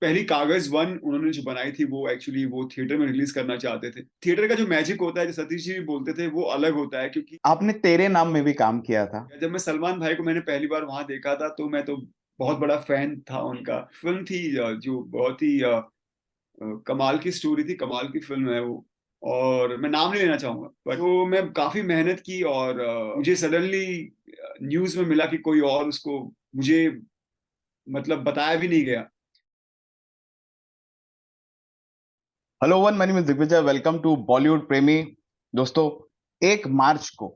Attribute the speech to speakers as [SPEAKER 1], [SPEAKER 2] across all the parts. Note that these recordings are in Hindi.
[SPEAKER 1] पहली कागज वन उन्होंने जो बनाई थी वो एक्चुअली वो थिएटर में रिलीज करना चाहते थे। थिएटर का जो मैजिक होता है, जो सतीश जी भी बोलते थे, वो अलग होता है। क्योंकि
[SPEAKER 2] आपने तेरे नाम में भी काम किया था।
[SPEAKER 1] जब मैं सलमान भाई को मैंने पहली बार वहां देखा था तो मैं तो बहुत बड़ा फैन था उनका। फिल्म थी जो बहुत ही कमाल की स्टोरी थी, कमाल की फिल्म है वो। और मैं नाम नहीं लेना चाहूंगा, बट वो मैं काफी मेहनत की और मुझे सडनली न्यूज में मिला कि कोई और उसको मुझे मतलब बताया भी नहीं गया।
[SPEAKER 2] Hello one, my name is Digvijay. Welcome to Bollywood Premi. दोस्तों, 1 मार्च को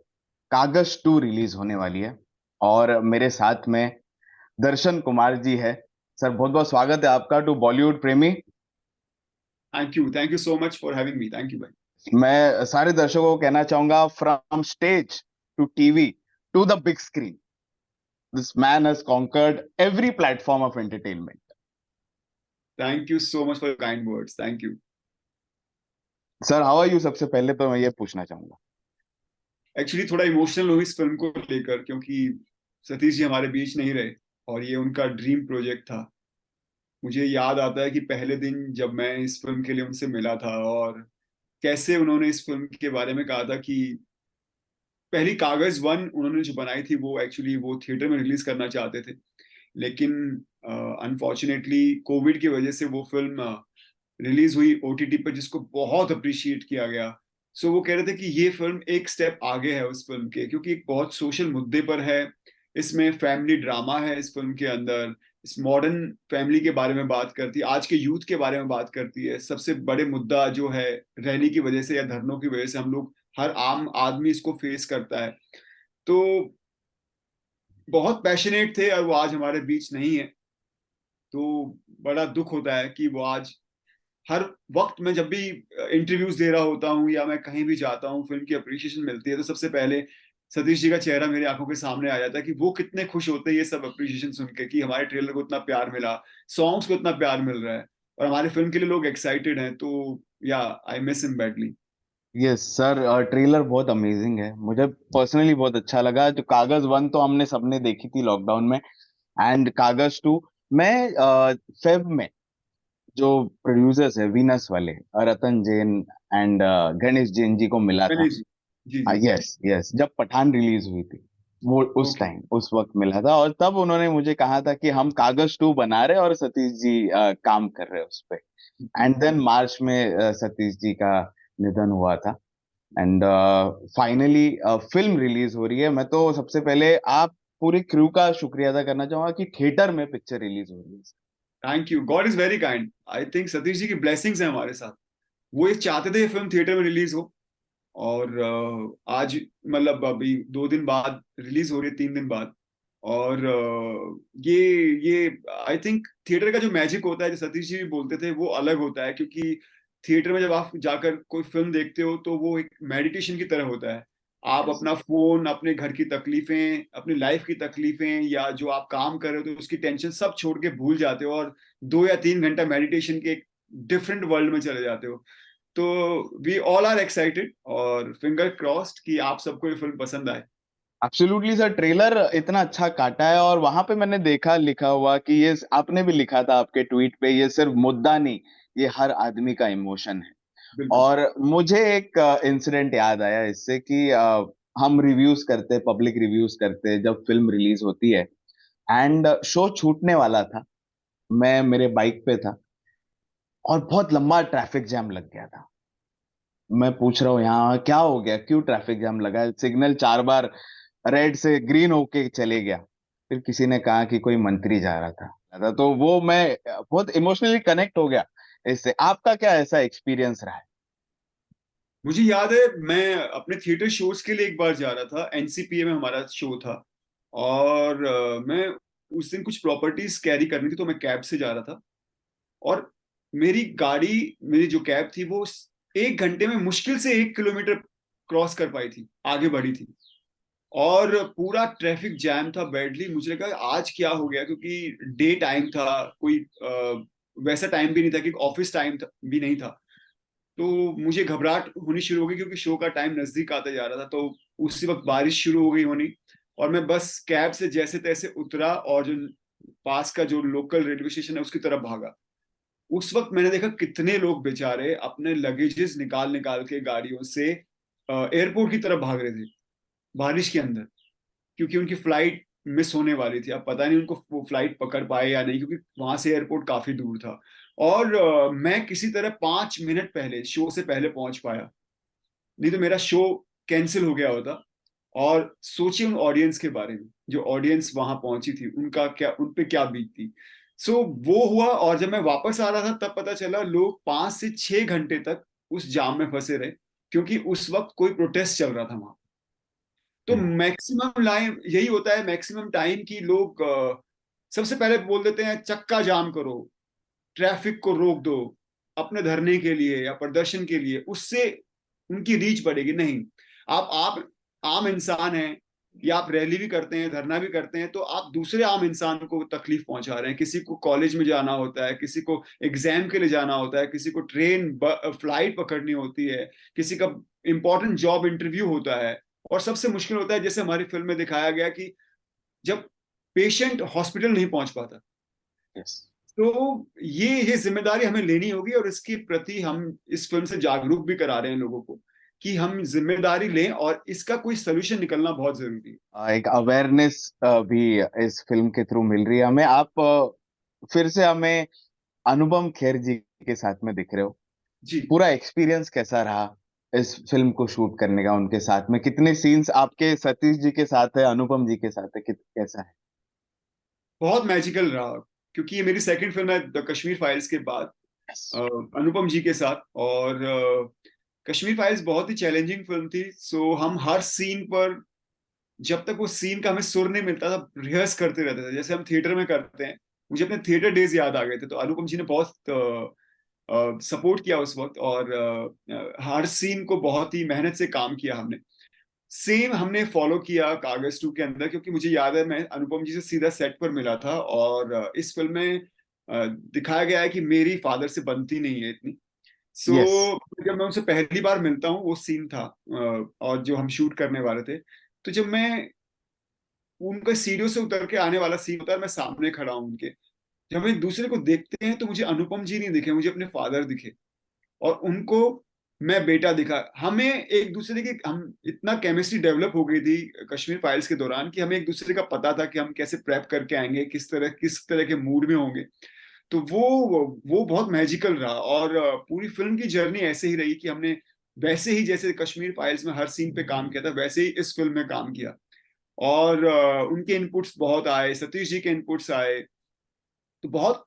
[SPEAKER 2] कागज 2 रिलीज होने वाली है और मेरे साथ में दर्शन कुमार जी है। सर, बहुत बहुत स्वागत है आपका to Bollywood Premi.
[SPEAKER 1] Thank you so much for having me. Thank you भाई।
[SPEAKER 2] मैं सारे दर्शकों को कहना चाहूंगा, from stage to TV to the big screen, this man has conquered every platform of entertainment.
[SPEAKER 1] Thank you so much for kind words. Thank you.
[SPEAKER 2] Sir, how are you? सबसे पहले तो मैं ये पूछना चाहूंगा।
[SPEAKER 1] एक्चुअली थोड़ा इमोशनल हुई इस फिल्म को लेकर, क्योंकि सतीश जी हमारे बीच नहीं रहे और ये उनका ड्रीम प्रोजेक्ट था। मुझे याद आता है कि पहले दिन जब मैं इस फिल्म के लिए उनसे मिला था और कैसे उन्होंने इस फिल्म के बारे में कहा था कि पहली कागज वन उन्होंने जो बनाई थी वो एक्चुअली वो थिएटर में रिलीज करना चाहते थे। लेकिन अनफॉर्चुनेटली कोविड की वजह से वो फिल्म रिलीज हुई ओटीटी पर, जिसको बहुत अप्रिशिएट किया गया। सो वो कह रहे थे कि ये फिल्म एक स्टेप आगे है उस फिल्म के, क्योंकि एक बहुत सोशल मुद्दे पर है। इसमें फैमिली ड्रामा है इस फिल्म के अंदर। इस मॉडर्न फैमिली के बारे में बात करती है, आज के यूथ के बारे में बात करती है। सबसे बड़े मुद्दा जो है रैली की वजह से या धरनों की वजह से हम लोग, हर आम आदमी इसको फेस करता है। तो बहुत पैशनेट थे और वो आज हमारे बीच नहीं है। तो बड़ा दुख होता है कि वो आज, हर वक्त मैं जब भी इंटरव्यूज दे रहा होता हूँ या मैं कहीं भी जाता हूँ, फिल्म की अप्रिशिएशन मिलती है, तो सबसे पहले सतीश जी का चेहरा मेरी आंखों के सामने आ जाता है कि वो कितने खुश होते हैं ये सब अप्रिशिएशन सुन के, कि हमारे ट्रेलर को इतना प्यार मिला, सॉन्ग्स को इतना प्यार मिल रहा है और हमारे फिल्म के लिए लोग एक्साइटेड हैं। तो या I miss him badly.
[SPEAKER 2] Yes sir, trailer बहुत अमेजिंग है। मुझे पर्सनली बहुत अच्छा लगा। जो कागज 1 तो हमने सबने देखी थी लॉकडाउन में, एंड कागज 2 मैं फेब में, जो प्रोड्यूसर्स है वीनस वाले, रतन जैन एंड गणेश जैन जी को मिला था।
[SPEAKER 1] गणेश जी। जी जी।
[SPEAKER 2] यस यस, जब पठान रिलीज हुई थी वो उस
[SPEAKER 1] ओके।
[SPEAKER 2] टाइम उस वक्त मिला था, और तब उन्होंने मुझे कहा था कि हम कागज 2 बना रहे हैं और सतीश जी काम कर रहे हैं उस पे। एंड देन मार्च में सतीश जी का निधन हुआ था। एंड फाइनली फिल्म रिलीज हो रही है। मैं तो सबसे पहले आप पूरी क्रू का शुक्रिया अदा करना चाहूंगा कि थिएटर में पिक्चर रिलीज हो रही है।
[SPEAKER 1] Thank you, God is very kind. I think Satish ji की ब्लेसिंग्स हैं हमारे साथ। वो ये चाहते थे ये फिल्म थिएटर में रिलीज हो और आज मतलब अभी 2 दिन बाद रिलीज हो रही है, 3 दिन बाद। और ये आई थिंक थिएटर का जो मैजिक होता है, जो सतीश जी भी बोलते थे, वो अलग होता है। क्योंकि थिएटर में जब आप जाकर कोई फिल्म देखते हो तो वो एक मेडिटेशन की तरह होता है। आप अपना फोन, अपने घर की तकलीफें, अपनी लाइफ की तकलीफें या जो आप काम कर रहे हो तो उसकी टेंशन सब छोड़ के भूल जाते हो और 2 या 3 घंटा मेडिटेशन के एक डिफरेंट वर्ल्ड में चले जाते हो। तो वी ऑल आर एक्साइटेड और फिंगर क्रॉस्ड कि आप सबको ये फिल्म पसंद आए।
[SPEAKER 2] एब्सोल्युटली सर, ट्रेलर इतना अच्छा काटा है, और वहां पे मैंने देखा लिखा हुआ कि ये, आपने भी लिखा था आपके ट्वीट पे, ये सिर्फ मुद्दा नहीं, ये हर आदमी का इमोशन है।
[SPEAKER 1] बिल्कुल।
[SPEAKER 2] और मुझे एक इंसिडेंट याद आया इससे कि हम रिव्यूज करते, पब्लिक रिव्यूज करते जब फिल्म रिलीज होती है, एंड शो छूटने वाला था। मैं मेरे बाइक पे था और बहुत लंबा ट्रैफिक जैम लग गया था। मैं पूछ रहा हूँ यहाँ क्या हो गया, क्यों ट्रैफिक जाम लगा है? सिग्नल 4 बार रेड से ग्रीन होके चले गया। फिर किसी ने कहा कि कोई मंत्री जा रहा था। तो वो मैं बहुत इमोशनली कनेक्ट हो गया इससे। आपका क्या ऐसा एक्सपीरियंस रहा है?
[SPEAKER 1] मुझे याद है मैं अपने थिएटर शोज के लिए एक बार जा रहा था, एनसीपीए में हमारा शो था। और मैं उस दिन कुछ प्रॉपर्टीज कैरी करनी थी तो मैं कैब से जा रहा था। और मेरी गाड़ी, मेरी जो कैब थी वो 1 घंटे में मुश्किल से 1 किलोमीटर क्रॉस कर पाई थी, आगे बढ़ी थी। और पूरा ट्रैफिक जैम था बैडली। मुझे लगा आज क्या हो गया, क्योंकि डे टाइम था, कोई वैसा टाइम भी नहीं था कि ऑफिस टाइम भी नहीं था। तो मुझे घबराहट होनी शुरू हो गई क्योंकि शो का टाइम नजदीक आता जा रहा था। तो उसी वक्त बारिश शुरू हो गई होनी। और मैं बस कैब से जैसे तैसे उतरा और जो पास का जो लोकल रेलवे स्टेशन है उसकी तरफ भागा। उस वक्त मैंने देखा कितने लोग बेचारे अपने लगेजेस निकाल निकाल के गाड़ियों से एयरपोर्ट की तरफ भाग रहे थे बारिश के अंदर, क्योंकि उनकी फ्लाइट मिस होने वाली थी। अब पता नहीं उनको वो फ्लाइट पकड़ पाए या नहीं, क्योंकि वहां से एयरपोर्ट काफी दूर था। और मैं किसी तरह 5 मिनट पहले, शो से पहले पहुंच पाया, नहीं तो मेरा शो कैंसिल हो गया होता। और सोचिए उन ऑडियंस के बारे में, जो ऑडियंस वहां पहुंची थी, उनका क्या, उन पे क्या बीतती। सो वो हुआ। और जब मैं वापस आ रहा था तब पता चला लोग 5 से 6 घंटे तक उस जाम में फंसे रहे, क्योंकि उस वक्त कोई प्रोटेस्ट चल रहा था वहां। तो
[SPEAKER 2] हम्म।
[SPEAKER 1] मैक्सिमम लाइन यही होता है, मैक्सिमम टाइम की लोग सबसे पहले बोल देते हैं चक्का जाम करो, ट्रैफिक को रोक दो, अपने धरने के लिए या प्रदर्शन के लिए, उससे उनकी रीच बढ़ेगी। नहीं, आप आम इंसान हैं, या आप रैली भी करते हैं, धरना भी करते हैं, तो आप दूसरे आम इंसान को तकलीफ पहुंचा रहे हैं। किसी को कॉलेज में जाना होता है, किसी को एग्जाम के लिए जाना होता है, किसी को ट्रेन फ्लाइट पकड़नी होती है, किसी का इंपॉर्टेंट जॉब इंटरव्यू होता है। और सबसे मुश्किल होता है, जैसे हमारी फिल्म में दिखाया गया, कि जब पेशेंट हॉस्पिटल नहीं पहुंच पाता।
[SPEAKER 2] यस।
[SPEAKER 1] तो ये जिम्मेदारी हमें लेनी होगी, और इसके प्रति हम इस फिल्म से जागरूक भी करा रहे हैं लोगों को, कि हम जिम्मेदारी लें, और इसका कोई सोल्यूशन निकलना बहुत जरूरी है।
[SPEAKER 2] एक अवेयरनेस भी इस फिल्म के थ्रू मिल रही है हमें। आप फिर से हमें अनुपम खेर जी के साथ में दिख रहे हो।
[SPEAKER 1] जी,
[SPEAKER 2] पूरा एक्सपीरियंस कैसा रहा इस फिल्म को शूट करने का? उनके साथ में कितने सीन्स आपके सतीश जी के साथ है, अनुपम जी के साथ है, कैसा है?
[SPEAKER 1] बहुत मैजिकल रहा, क्योंकि ये मेरी सेकंड फिल्म है द कश्मीर फाइल्स के बाद,
[SPEAKER 2] यस।
[SPEAKER 1] अनुपम जी के साथ। और कश्मीर फाइल्स बहुत ही चैलेंजिंग फिल्म थी। सो हम हर सीन पर, जब तक वो सीन का हमें सुर नहीं मिलता था, रिहर्स करते रहते थे, जैसे हम थिएटर में करते हैं। मुझे अपने थिएटर डेज याद आ गए थे। तो अनुपम जी ने बहुत सपोर्ट किया उस वक्त, और हर सीन को बहुत ही मेहनत से काम किया हमने। सेम हमने फॉलो किया कागज 2 के अंदर, क्योंकि मुझे याद है मैं अनुपम जी से सीधा सेट पर मिला था। और इस फिल्म में दिखाया गया है कि मेरी फादर से बनती नहीं है इतनी। So
[SPEAKER 2] yes.
[SPEAKER 1] जब मैं उनसे पहली बार मिलता हूँ, वो सीन था, और जो हम शूट करने वाले थे। तो जब मैं उनका सीढ़ियों से उतर के आने वाला सीन होता है, मैं सामने खड़ा हूँ उनके, जब हम एक दूसरे को देखते हैं, तो मुझे अनुपम जी नहीं दिखे, मुझे अपने फादर दिखे। और उनको मैं बेटा दिखा। हमें एक दूसरे की, हम इतना केमिस्ट्री डेवलप हो गई थी कश्मीर फाइल्स के दौरान, कि हमें एक दूसरे का पता था कि हम कैसे प्रेप करके आएंगे, किस तरह के मूड में होंगे। तो वो बहुत मैजिकल रहा। और पूरी फिल्म की जर्नी ऐसे ही रही, कि हमने वैसे ही, जैसे कश्मीर फाइल्स में हर सीन पे काम किया था, वैसे ही इस फिल्म में काम किया। और उनके इनपुट्स बहुत आए, सतीश जी के इनपुट्स आए। तो बहुत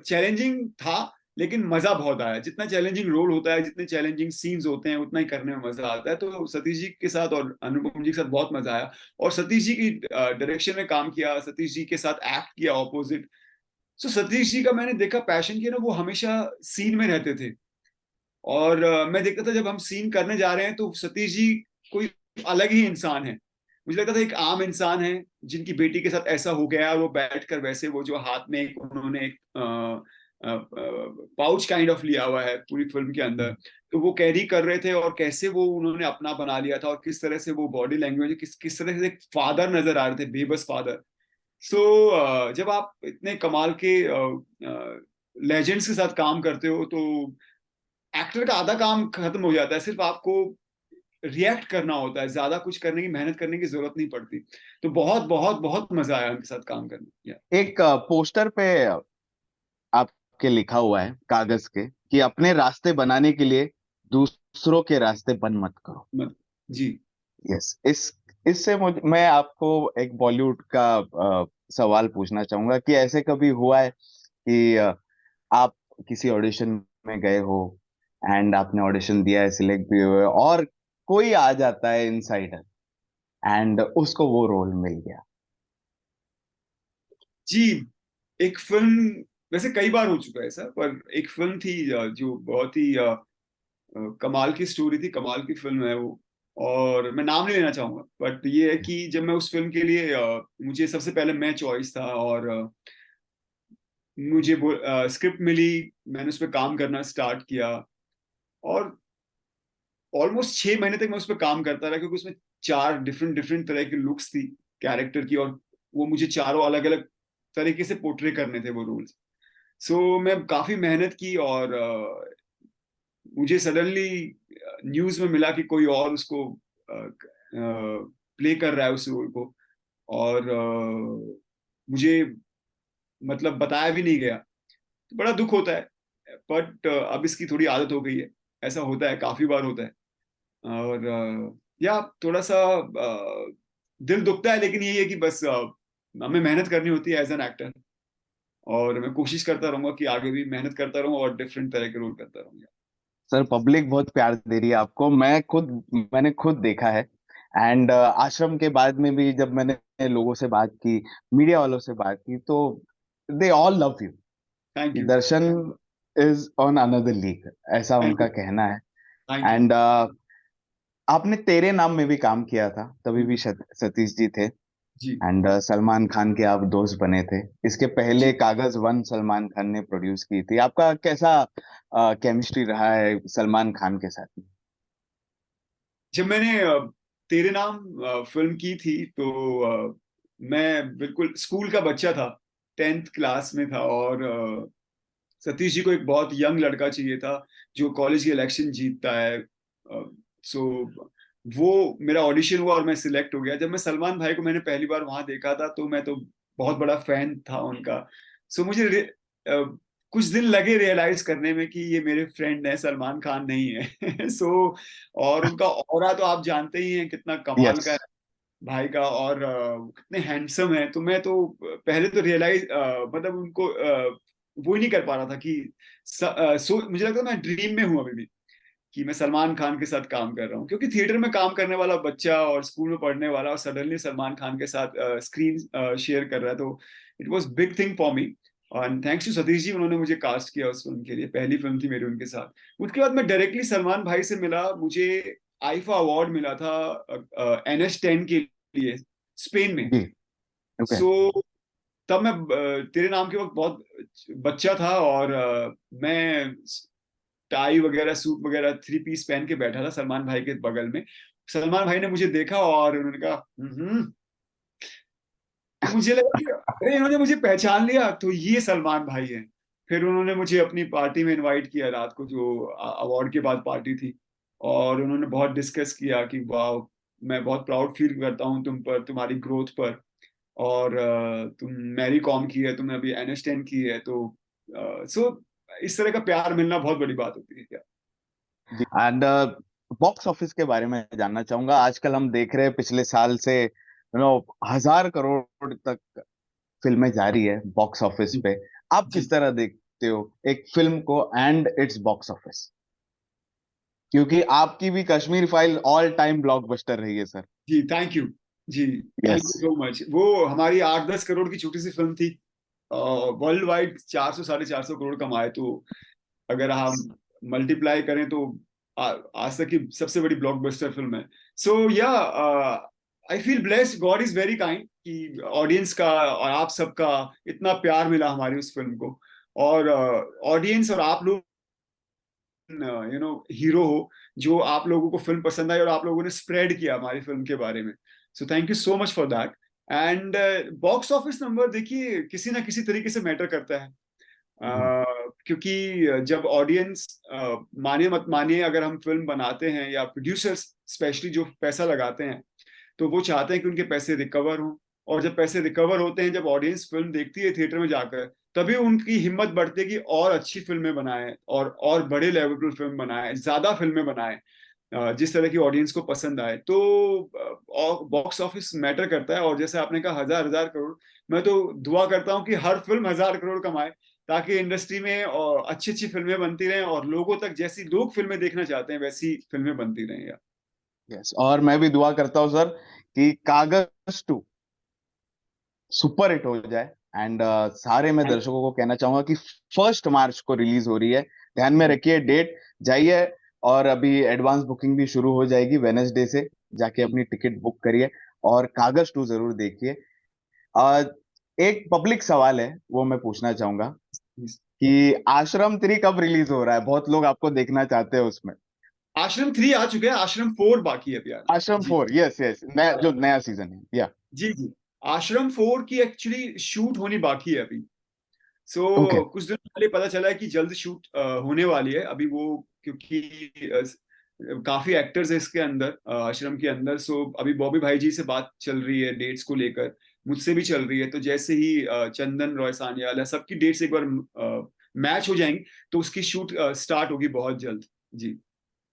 [SPEAKER 1] चैलेंजिंग था, लेकिन मजा बहुत आया। जितना चैलेंजिंग रोल होता है, जितने चैलेंजिंग सीन्स होते हैं, उतना ही करने में मजा आता है। तो सतीश जी के साथ और अनुपम जी के साथ बहुत मजा आया। और सतीश जी की डायरेक्शन में काम किया, सतीश जी के साथ एक्ट किया ऑपोजिट। सो सतीश जी का मैंने देखा पैशन, किया ना, वो हमेशा सीन में रहते थे। और मैं देखता था जब हम सीन करने जा रहे हैं, तो सतीश जी कोई अलग ही इंसान है। मुझे लगता था एक आम इंसान है, जिनकी बेटी के साथ ऐसा हो गया, और वो बैठ कर वैसे, वो जो हाथ में एक उन्होंने एक पाउच काइंड ऑफ लिया हुआ है पूरी फिल्म के अंदर, तो वो कैरी कर रहे थे, और कैसे वो उन्होंने अपना बना लिया था, और किस तरह से वो बॉडी लैंग्वेज, किस किस तरह से एक फादर नजर आ रहे थे, बेबस फादर। सो जब आप इतने कमाल के लेजेंड्स के साथ काम करते हो, तो एक्टर का आधा काम खत्म हो जाता है, सिर्फ आपको रिएक्ट करना होता है, ज्यादा कुछ करने की, मेहनत करने की जरूरत नहीं पड़ती। तो बहुत बहुत बहुत मजा आया उनके साथ काम करने।
[SPEAKER 2] एक पोस्टर पे आपके लिखा हुआ है कागज के कि अपने रास्ते बनाने के लिए दूसरों के रास्ते बंद मत करो।
[SPEAKER 1] जी,
[SPEAKER 2] यस। इससे मुझे, मैं आपको एक बॉलीवुड का सवाल पूछना चाहूंगा कि ऐसे कभी हुआ है कि आप किसी ऑडिशन में गए हो एंड आपने ऑडिशन दिया है, सिलेक्ट भी हुए, और कोई आ जाता है इनसाइडर एंड उसको वो रोल मिल गया?
[SPEAKER 1] जी। एक फिल्म, वैसे कई बार हो चुका है ऐसा, पर एक फिल्म थी जो बहुत ही कमाल की स्टोरी थी, कमाल की फिल्म है वो। और मैं नाम नहीं लेना चाहूंगा, बट ये है कि जब मैं उस फिल्म के लिए मुझे सबसे पहले मैं चॉइस था, और मुझे स्क्रिप्ट मिली, मैंने उस पर काम करना स्टार्ट किया। और ऑलमोस्ट 6 महीने तक मैं उस पर काम करता रहा, क्योंकि उसमें 4 डिफरेंट डिफरेंट तरह की लुक्स थी कैरेक्टर की, और वो मुझे चारों अलग अलग तरीके से पोर्ट्रे करने थे वो रोल्स। सो मैं काफी मेहनत की, और मुझे सडनली न्यूज में मिला कि कोई और उसको प्ले कर रहा है उस रोल को, और मुझे मतलब बताया भी नहीं गया, तो बड़ा दुख होता है। बट अब इसकी थोड़ी आदत हो गई है, ऐसा होता है, काफी बार होता है। और या थोड़ा सा दिल दुखता है, लेकिन यही है कि बस हमें मेहनत करनी होती है एज एन एक्टर, और मैं कोशिश करता रहूंगा कि आगे भी मेहनत करता रहूंगा और डिफरेंट तरह के रोल करता रहूंगा।
[SPEAKER 2] सर पब्लिक बहुत प्यार दे रही है आपको, मैंने खुद देखा है। एंड आश्रम के बाद में भी जब मैंने लोगों से बात की, मीडिया वालों से बात की, तो they all love you.
[SPEAKER 1] Thank you.
[SPEAKER 2] Darshan is on another league, ऐसा
[SPEAKER 1] थैंक
[SPEAKER 2] उनका
[SPEAKER 1] यू।
[SPEAKER 2] कहना है।
[SPEAKER 1] Thank you.
[SPEAKER 2] एंड आपने तेरे नाम में भी काम किया था, तभी भी सतीश जी थे।
[SPEAKER 1] जी।
[SPEAKER 2] एंड सलमान खान के आप दोस्त बने थे। इसके पहले
[SPEAKER 1] जी।
[SPEAKER 2] कागज वन सलमान खान ने प्रोड्यूस की थी। आपका कैसा केमिस्ट्री रहा है सलमान खान के साथ?
[SPEAKER 1] जब मैंने तेरे नाम फिल्म की थी, तो मैं बिल्कुल स्कूल का बच्चा था, 10th क्लास में था, और सतीश जी को एक बहुत यंग लड़का चाहिए था जो कॉलेज की इलेक्शन जीतता है। सो वो मेरा ऑडिशन हुआ और मैं सिलेक्ट हो गया। जब मैं सलमान भाई को मैंने पहली बार वहां देखा था, तो मैं तो बहुत बड़ा फैन था उनका। सो मुझे कुछ दिन लगे रियलाइज करने में कि ये मेरे फ्रेंड है, सलमान खान नहीं है। सो और उनका ऑरा तो आप जानते ही हैं कितना कमाल
[SPEAKER 2] यस।
[SPEAKER 1] का है भाई का, और कितने हैंडसम है। तो मैं तो पहले तो रियलाइज मतलब उनको वो ही नहीं कर पा रहा था कि मुझे लगता है मैं ड्रीम में हूँ अभी भी, कि मैं सलमान खान के साथ काम कर रहा हूँ, क्योंकि थिएटर में काम करने वाला बच्चा और स्कूल में पढ़ने वाला और सडनली सलमान खान के साथ स्क्रीन शेयर कर रहा है, तो it was big thing for me. और थैंक्स टू सतीश जी, उन्होंने मुझे कास्ट किया उस फिल्म के लिए, पहली फिल्म थी मेरी उनके साथ। उसके बाद मैं डायरेक्टली सलमान भाई से मिला, मुझे आईफा अवार्ड मिला था NH10 के लिए, स्पेन में।
[SPEAKER 2] जी। ओके।
[SPEAKER 1] सो तब मैं तेरे नाम के वक्त बहुत बच्चा था, और मैं टाई वगैरह सूट वगैरह 3 पीस पहन के बैठा था सलमान भाई के बगल में। सलमान भाई ने मुझे देखा और उन्होंने कहा तो मुझे लगा कि अरे इन्होंने मुझे पहचान लिया, तो ये सलमान भाई हैं। फिर उन्होंने मुझे अपनी पार्टी में इनवाइट किया रात को, जो अवार्ड के बाद पार्टी थी, और उन्होंने बहुत डिस्कस किया कि वाह, मैं बहुत प्राउड फील करता हूँ तुम पर, तुम्हारी ग्रोथ पर, और तुम मैरी कॉम की है, तुमने अभी NH10 की है, तो सो इस तरह का प्यार मिलना बहुत बड़ी बात होती है क्या।
[SPEAKER 2] जी। एंड बॉक्स ऑफिस के बारे में जानना चाहूंगा। आजकल हम देख रहे हैं पिछले साल से 1,000 करोड़ तक फिल्में जा रही है बॉक्स ऑफिस
[SPEAKER 1] जी।
[SPEAKER 2] पे। आप
[SPEAKER 1] जी।
[SPEAKER 2] किस तरह देखते हो एक फिल्म को एंड इट्स बॉक्स ऑफिस? क्योंकि आपकी भी Kashmir file all time blockbuster रही है सर।
[SPEAKER 1] जी। Thank you. जी। Thank
[SPEAKER 2] yes.
[SPEAKER 1] You so much. वो हमारी 8-10 करोड़ की छोटी सी फिल्म थी, वर्ल्ड वाइड 400-450 करोड़ कमाए, तो अगर हम मल्टीप्लाई करें तो आज तक की सबसे बड़ी ब्लॉकबस्टर फिल्म है। सो या I feel blessed, God is very kind कि ऑडियंस का और आप सबका इतना प्यार मिला हमारी उस फिल्म को, और ऑडियंस और आप लोग हीरो हो, जो आप लोगों को फिल्म पसंद आई और आप लोगों ने स्प्रेड किया हमारी फिल्म के बारे में। So thank you so much for that. And box office number देखिए किसी ना किसी तरीके से मैटर करता है, क्योंकि जब ऑडियंस माने मत मानिए, अगर हम फिल्म बनाते हैं या प्रोड्यूसर्स स्पेशली जो पैसा लगाते हैं, तो वो चाहते हैं कि उनके पैसे रिकवर हों। और जब पैसे रिकवर होते हैं, जब ऑडियंस फिल्म देखती है थिएटर में जाकर, तभी उनकी हिम्मत बढ़ती है कि और अच्छी फिल्में बनाएं, और बड़े लेवल पर फिल्म बनाएं, ज्यादा फिल्में बनाएं, जिस तरह की ऑडियंस को पसंद आए। तो बॉक्स ऑफिस मैटर करता है, और जैसे आपने कहा 1,000 1,000 करोड़, मैं तो दुआ करता हूँ कि हर फिल्म 1,000 करोड़ कमाए, ताकि इंडस्ट्री में अच्छी अच्छी फिल्में बनती रहें, और लोगों तक जैसी लोग फिल्में देखना चाहते हैं वैसी फिल्में बनती रहें यार।
[SPEAKER 2] यस, और मैं भी दुआ करता हूँ सर कि कागज 2 सुपर हिट हो जाए। एंड सारे मैं दर्शकों को कहना चाहूंगा कि 1 मार्च को रिलीज हो रही है। ध्यान में रखिए डेट, जाइए। और अभी एडवांस बुकिंग भी शुरू हो जाएगी वेनेसडे से, जाके अपनी टिकट बुक करिए और कागज 2 जरूर देखिए। uh, एक पब्लिक सवाल है, वो मैं पूछना चाहूंगा कि आश्रम 3 कब रिलीज हो रहा है? बहुत लोग आपको देखना चाहते हैं उसमें।
[SPEAKER 1] आश्रम 3 आ चुके हैं, आश्रम 4 बाकी है अभी आना। जी।
[SPEAKER 2] आश्रम 4, यस यस, नया जो नया सीजन है, या।
[SPEAKER 1] जी। जी। आश्रम 4 की एक्चुअली शूट होनी बाकी है अभी।
[SPEAKER 2] ओके।
[SPEAKER 1] कुछ दिन पहले पता चला है कि जल्द शूट होने वाली है अभी वो, क्योंकि काफी एक्टर्स है इसके अंदर, आश्रम के अंदर। सो अभी बॉबी भाई जी से बात चल रही है डेट्स को लेकर, मुझसे भी चल रही है। तो जैसे ही चंदन रॉय सान्याल सबकी डेट्स एक बार मैच हो जाएंगी तो उसकी शूट स्टार्ट होगी बहुत जल्द। जी।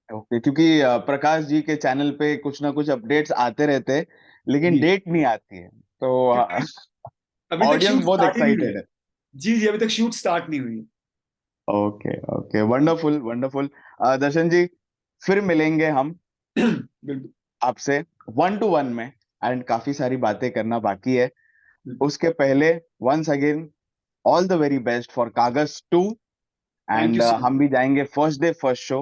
[SPEAKER 2] ओके, क्योंकि प्रकाश जी के चैनल पे कुछ ना कुछ अपडेट्स आते रहते हैं, लेकिन
[SPEAKER 1] जी,
[SPEAKER 2] डेट नहीं आती है, तो
[SPEAKER 1] क्योंकि अभी तक
[SPEAKER 2] ऑडियंस
[SPEAKER 1] शूट
[SPEAKER 2] बहुत
[SPEAKER 1] स्टार्ट ही नहीं हुई है।
[SPEAKER 2] एक्साइटेड है।
[SPEAKER 1] जी जी, अभी तक शूट स्टार्ट नहीं हुई है।
[SPEAKER 2] Okay okay, wonderful wonderful. Darshan ji, फिर मिलेंगे हम
[SPEAKER 1] बिल्कुल।
[SPEAKER 2] आपसे 1 to 1 में, एंड काफी सारी बातें करना बाकी है। उसके पहले once again all the very best for Kaagaz 2।
[SPEAKER 1] Thank you
[SPEAKER 2] and
[SPEAKER 1] so
[SPEAKER 2] हम भी जाएंगे फर्स्ट डे फर्स्ट शो।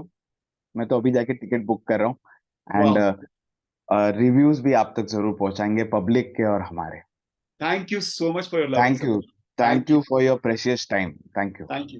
[SPEAKER 2] मैं तो अभी जाके टिकट बुक कर रहा हूँ, एंड
[SPEAKER 1] मच।
[SPEAKER 2] रिव्यूज भी आप तक जरूर पहुंचाएंगे, पब्लिक के और हमारे।
[SPEAKER 1] Thank you so much for your love and
[SPEAKER 2] thank you.
[SPEAKER 1] Support.
[SPEAKER 2] Thank
[SPEAKER 1] thank you.
[SPEAKER 2] You for your precious time. Thank you.
[SPEAKER 1] Thank you.